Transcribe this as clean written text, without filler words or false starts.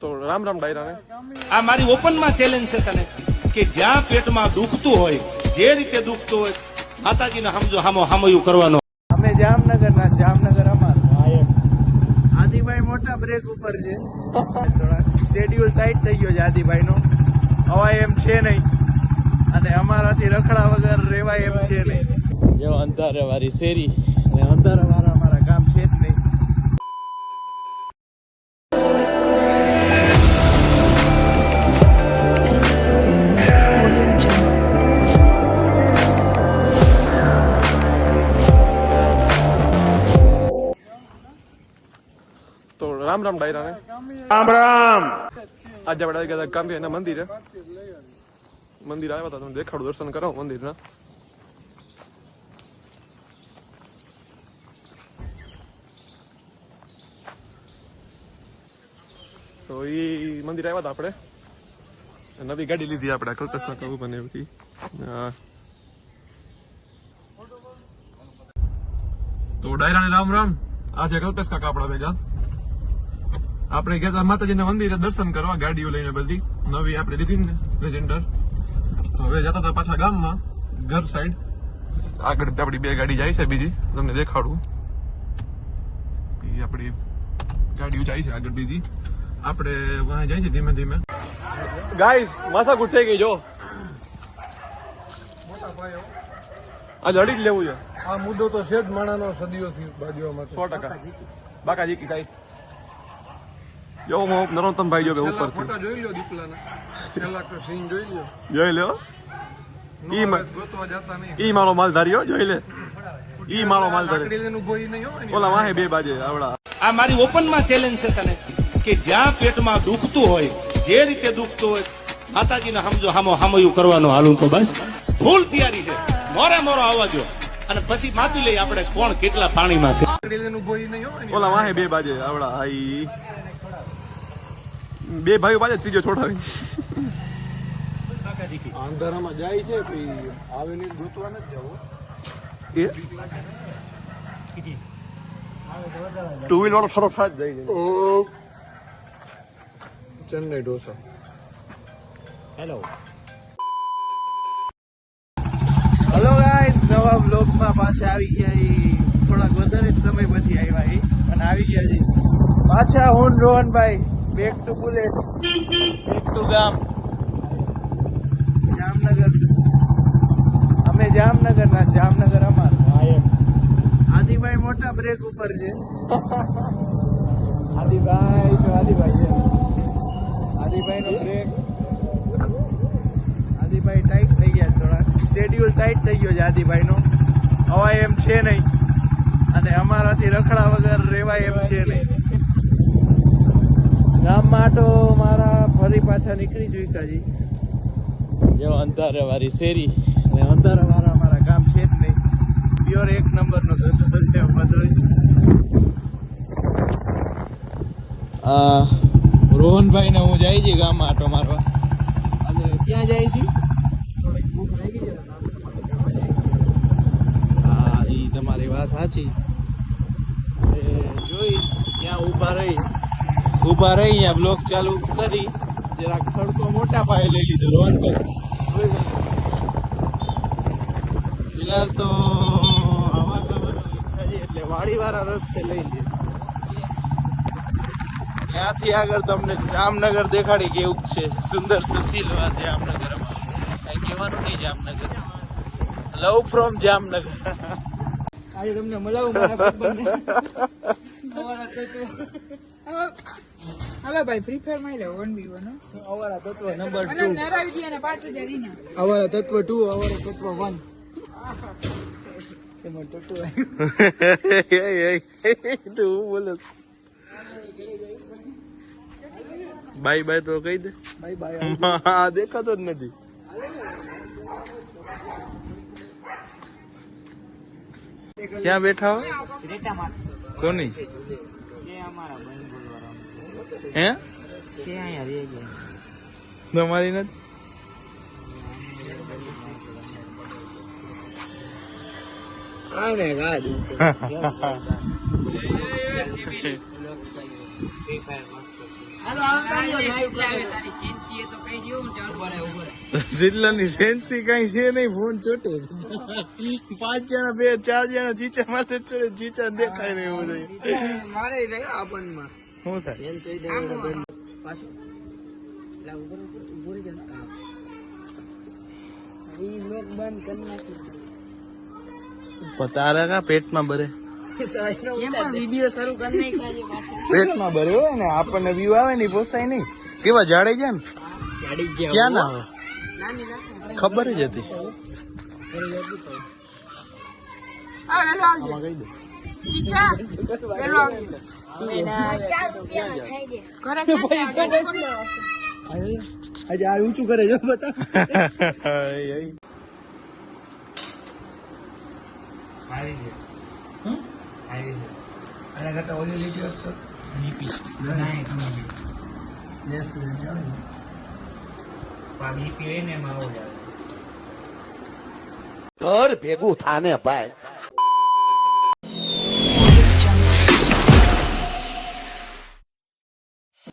તો રામ રામ ડાયરાને આ મારી ઓપનમાં ચેલેન્જ છે તને કે જ્યાં પેટમાં દુખતું હોય જે રીતે દુખતું હોય માતાજીને સમજો હામયું કરવાનો. અમે જામનગરના જામનગર અમારું આદિભાઈ મોટા બ્રેક ઉપર છે. થોડા શેડ્યુલ ટાઈટ થઈ ગયો છે આદિભાઈ નો, હવાય એમ છે નહીં અને અમારાથી રખડા વગર રેવાય એમ છે નહીં. જો અંધારે વાળી શેરી અને અંધારે વાળા અમારા ગામ છે જ નહીં. તો રામ રામ ડાયરાને રામ રામ. આજે આપણે આવી ગયા કાંબી એના મંદિર આવ્યા હતા. તમને દેખાડું, દર્શન કરો મંદિરના. તો એ મંદિર આવ્યા હતા આપણે, નવી ગાડી લીધી આપણે કલકત્તા કહું બને એવી. તો ડાયરાને રામ રામ. આજે કલ્પેશ કાકા આપણા ભેગા આપણે ગયા માતાજીના મંદિરે દર્શન કરવા ગાડીઓ લઈને, બધી નવી આપણે લીધી ને લેજેન્ડર. તો હવે જતા હતા પાછા ગામમાં ઘર સાઈડ. આગળ આપણી બે ગાડી જાય છે, બીજી તમને દેખાડું. આપણી ગાડીઓ જાય છે આગળ, બીજી આપણે વાં જાય છે ધીમે ધીમે. ગાઈસ માથાકૂટ થઈ ગઈ જો. આજે અડી જ લેવું છે. આ મુદ્દો તો છે જ માણાનો સદીઓથી બાજુમાં 100%. બાકાજી કી કાઈ જો હું નરોત્તમભાઈ જો ઉપર ફોટા જોઈ લો દીપલાના, છેલ્લા સીન જોઈ લો. જોઈ લ્યો. ગોતવા જતા નહીં. ઈ મારો માલધારીઓ જોઈ લે. ઈ મારો માલધારી લાકડીનું ભોઈ નહીં હોય ને. ઓલા વાહે બે બાજે આવડા. આ મારી ઓપનમાં ચેલેન્જ છે તને કે જ્યાં પેટમાં દુખતું હોય જે રીતે દુખતું હોય માતાજીને સમજો હામયું કરવાનો. હાલું તો બસ ફૂલ તૈયારી છે. મોરે મોરો આવવા દો અને પછી માપી લઈ આપણે કોણ કેટલા પાણીમાં છે. લાકડીનું ભોઈ નહીં હોય ને. ઓલા વાહે બે બાજે આવડા. આઈ બે ભાઈઓ બાજે, ત્રીજો છોડાવી. અંધારામાં જાય છે પછી આવે નહીં, ગોતવા નથી જવું. એ ટુ વ્હીલ વાળો સારો થાય જ જાય છે. ઓ ચેન્નઈ ઢોસા. હેલો ગાઈસ, નવા બ્લોગમાં પાછા આવી ગયા. થોડાક વધારે જ સમય પછી આવ્યા અને આવી ગયા છે પાછા. હું રોહનભાઈ back to Bullet, back to ગામ જામનગર. અમે જામનગરના જામનગર અમારું આદિભાઈ મોટા બ્રેક ઉપર છે. આદિભાઈ છે. આદિભાઈ નો બ્રેક. આદિભાઈ ટાઈટ થઈ ગયા, થોડા શેડ્યુલ ટાઈટ થઈ ગયો છે આદિભાઈ નો, હવાય એમ છે નહીં અને અમારાથી રખડા વગર રેવાય એમ છે નહીં. ગામમાં તો મારા ફરી પાછા નીકળી ચૂક્યા છે. જો અંધારે વાળી શેરી અને અંધારે વાળા અમારા ગામ છે જ નહીં. પ્યોર એક નંબર નો ધંધો છે બધો. રોહનભાઈ ને હું જાય છે ગામમાં આટો મારવા. અને ક્યાં જાય છે? થોડીક ભૂખ લાગી છે. હા, એ તમારી વાત સાચી. જોઈ ત્યાં ઊભા રહી અહીંયા બ્લોગ ચાલુ કરી. જરાક થડકો મોટા પાયે લઈ લીધો રોહનભાઈ. ફિલહાલ તો આવા જવાની ઈચ્છા છે એટલે વાડીવાળા રસ્તે લઈ લે. ત્યાંથી આગળ તમને જામનગર દેખાડી કેવું છે. સુંદર સુશીલ જામનગર. કઈ કહેવાનું નહીં. જામનગર લવ ફ્રોમ જામનગર. આજે તમને મળાવું હાલો ભાઈ, ફ્રી ફાયર માં લે 1v1. અવારા તત્વ નંબર 2, અને નરાવી દી અને 5000 ઇના. અવારા તત્વ 2, અવારા તત્વ 1. એમાં ટટુ તું બોલસ. બાય બાય તો કહી દે. Bye bye. હા, દેખાતો જ નથી. ક્યાં બેઠા હો? કોની હે? તમારી નથી? આને ગાડી જિલ્લાની સેન્સી કઈ છે નહીં, ફોન ચોટે. 5 જણા 4 જણા ચીચા માથે ચડે, ચીચા દેખાય ને એવું શું થાય? તારા કા પેટમાં ભરે, પેટમાં ભરે હોય ને, આપણને વ્યૂ આવે ને પોસાય નહીં. કેવા જાડે ગયા ને, ક્યાં ના આવે ખબર જ હતી. આમાં કહી દે. આજે આ ઊંચું કરે જો બતા. ઘર ભેગું થાને ભાઈ.